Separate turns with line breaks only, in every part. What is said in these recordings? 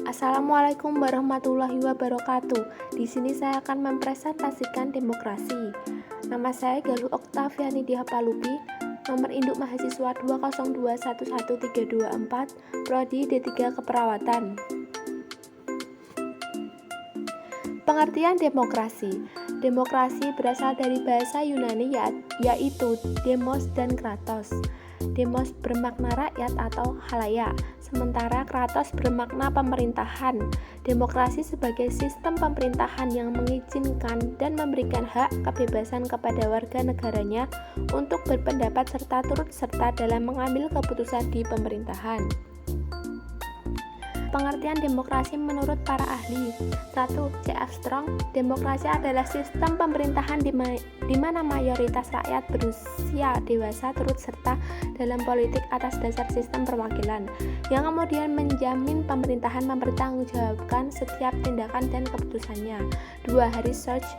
Assalamualaikum warahmatullahi wabarakatuh. Di sini saya akan mempresentasikan demokrasi. Nama saya Galuh Oktaviani Dihapalupi, nomor induk mahasiswa 202111324, prodi D3 Keperawatan. Pengertian demokrasi. Demokrasi berasal dari bahasa Yunani yaitu demos dan kratos. Demos bermakna rakyat atau halayak, sementara kratos bermakna pemerintahan. Demokrasi sebagai sistem pemerintahan yang mengizinkan dan memberikan hak kebebasan kepada warga negaranya untuk berpendapat serta turut serta dalam mengambil keputusan di pemerintahan. Pengertian demokrasi menurut para ahli. 1. C. Armstrong, demokrasi adalah sistem pemerintahan di mana mayoritas rakyat berusia dewasa turut serta dalam politik atas dasar sistem perwakilan, yang kemudian menjamin pemerintahan mempertanggungjawabkan setiap tindakan dan keputusannya. 2. Harry Schwartz,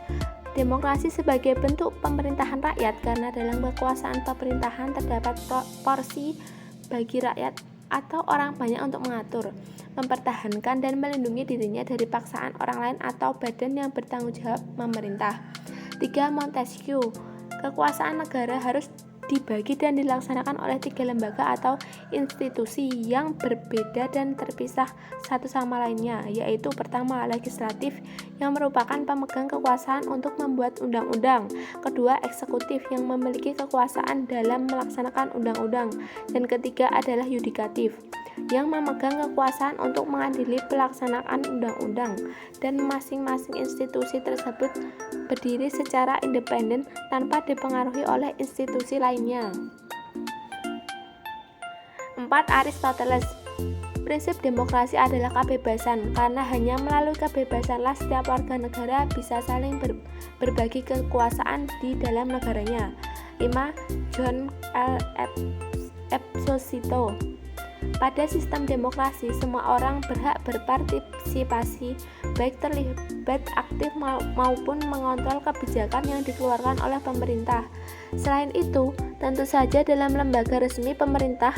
demokrasi sebagai bentuk pemerintahan rakyat karena dalam kekuasaan pemerintahan terdapat porsi bagi rakyat atau orang banyak untuk mengatur, mempertahankan dan melindungi dirinya dari paksaan orang lain atau badan yang bertanggung jawab memerintah. 3. Montesquieu, kekuasaan negara harus dibagi dan dilaksanakan oleh 3 lembaga atau institusi yang berbeda dan terpisah satu sama lainnya, yaitu pertama, legislatif yang merupakan pemegang kekuasaan untuk membuat undang-undang, kedua, eksekutif yang memiliki kekuasaan dalam melaksanakan undang-undang, dan ketiga adalah yudikatif yang memegang kekuasaan untuk mengadili pelaksanaan undang-undang, dan masing-masing institusi tersebut berdiri secara independen tanpa dipengaruhi oleh institusi lainnya. 4. Aristoteles, prinsip demokrasi adalah kebebasan, karena hanya melalui kebebasanlah setiap warga negara bisa saling berbagi kekuasaan di dalam negaranya. 5. John L. Esposito, pada sistem demokrasi, semua orang berhak berpartisipasi, baik terlibat aktif maupun mengontrol kebijakan yang dikeluarkan oleh pemerintah. Selain itu, tentu saja dalam lembaga resmi pemerintah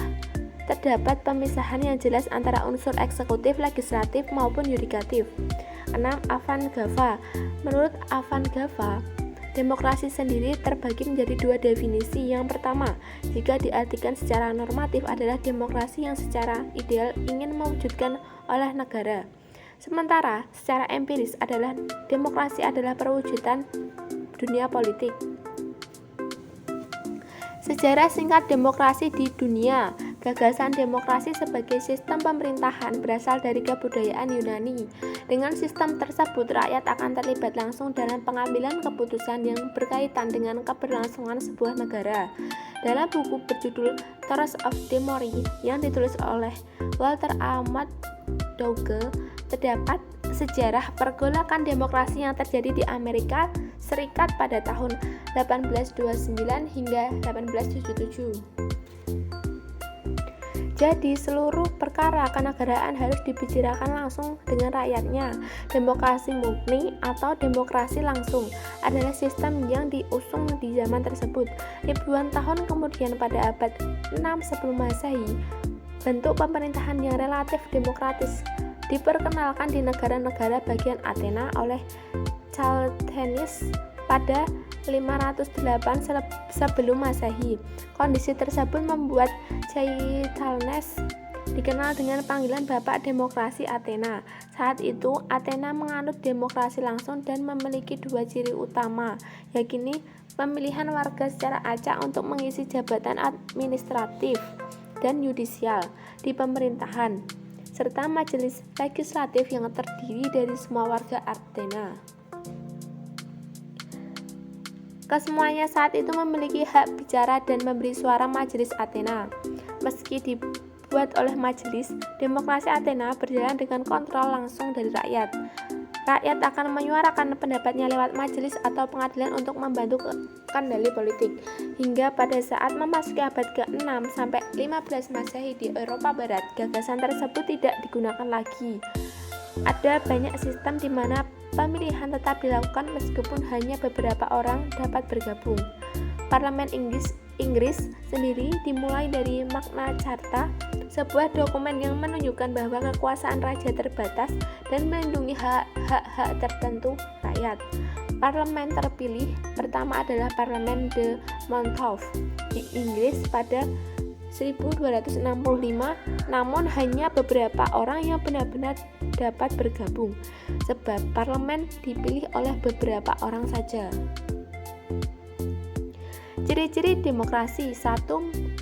terdapat pemisahan yang jelas antara unsur eksekutif, legislatif, maupun yudikatif. 6. Avant-garde, menurut Avant-garde, demokrasi sendiri terbagi menjadi 2 definisi. Yang pertama, jika diartikan secara normatif adalah demokrasi yang secara ideal ingin mewujudkan oleh negara. Sementara secara empiris adalah demokrasi adalah perwujudan dunia politik. Sejarah singkat demokrasi di dunia. Gagasan demokrasi sebagai sistem pemerintahan berasal dari kebudayaan Yunani. Dengan sistem tersebut, rakyat akan terlibat langsung dalam pengambilan keputusan yang berkaitan dengan keberlangsungan sebuah negara. Dalam buku berjudul Theory of Democracy yang ditulis oleh Walter Amos Dougal, terdapat sejarah pergolakan demokrasi yang terjadi di Amerika Serikat pada tahun 1829 hingga 1877. Jadi, seluruh perkara kenegaraan harus dibicarakan langsung dengan rakyatnya. Demokrasi murni atau demokrasi langsung adalah sistem yang diusung di zaman tersebut. Ribuan tahun kemudian pada abad 6 sebelum Masehi, bentuk pemerintahan yang relatif demokratis diperkenalkan di negara-negara bagian Athena oleh Chaldeans pada 508 sebelum Masehi. Kondisi tersebut membuat Chaldeans dikenal dengan panggilan Bapak Demokrasi Athena. Saat itu, Athena menganut demokrasi langsung dan memiliki 2 ciri utama, yakni pemilihan warga secara acak untuk mengisi jabatan administratif dan yudisial di pemerintahan, serta majelis legislatif yang terdiri dari semua warga Athena. Kesemuanya saat itu memiliki hak bicara dan memberi suara majelis Athena. Meski dibuat oleh majelis, demokrasi Athena berjalan dengan kontrol langsung dari rakyat. Rakyat akan menyuarakan pendapatnya lewat majelis atau pengadilan untuk membantu kendali politik. Hingga pada saat memasuki abad ke-6 sampai 15 Masehi di Eropa Barat, gagasan tersebut tidak digunakan lagi. Ada banyak sistem di mana pemilihan tetap dilakukan meskipun hanya beberapa orang dapat bergabung. Parlemen Inggris Inggris sendiri dimulai dari Magna Carta, sebuah dokumen yang menunjukkan bahwa kekuasaan raja terbatas dan melindungi hak-hak tertentu rakyat. Parlemen terpilih pertama adalah Parlemen de Monmouth di Inggris pada 1265, namun hanya beberapa orang yang benar-benar dapat bergabung, sebab parlemen dipilih oleh beberapa orang saja. Ciri-ciri demokrasi: 1.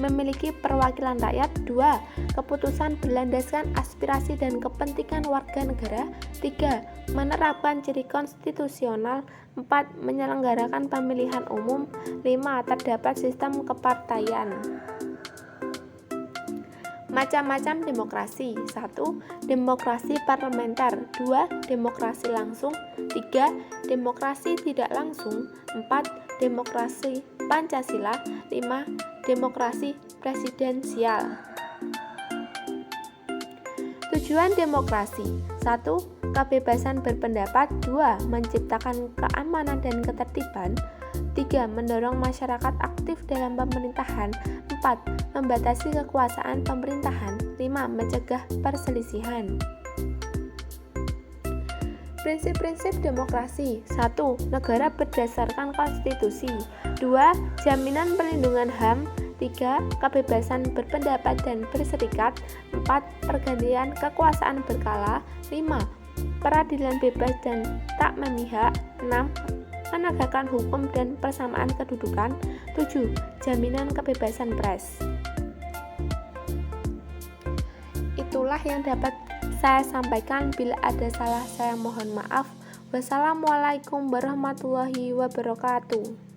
Memiliki perwakilan rakyat. 2. Keputusan berlandaskan aspirasi dan kepentingan warga negara. 3. Menerapkan ciri konstitusional. 4. Menyelenggarakan pemilihan umum. 5. Terdapat sistem kepartaian. Macam-macam demokrasi. 1. Demokrasi parlementer. 2. Demokrasi langsung. 3. Demokrasi tidak langsung. 4. Demokrasi Pancasila. 5. Demokrasi presidensial. Tujuan demokrasi: 1. Kebebasan berpendapat. 2. Menciptakan keamanan dan ketertiban. 3. Mendorong masyarakat aktif dalam pemerintahan. 4. Membatasi kekuasaan pemerintahan. 5. Mencegah perselisihan. Prinsip-prinsip demokrasi: 1. Negara berdasarkan konstitusi. 2. Jaminan perlindungan HAM. 3. Kebebasan berpendapat dan berserikat. 4. Pergantian kekuasaan berkala. 5. Peradilan bebas dan tak memihak. 6. Menegakkan hukum dan persamaan kedudukan. 7. Jaminan kebebasan pers. Itulah yang dapat saya sampaikan. Bila ada salah, saya mohon maaf. Wassalamualaikum warahmatullahi wabarakatuh.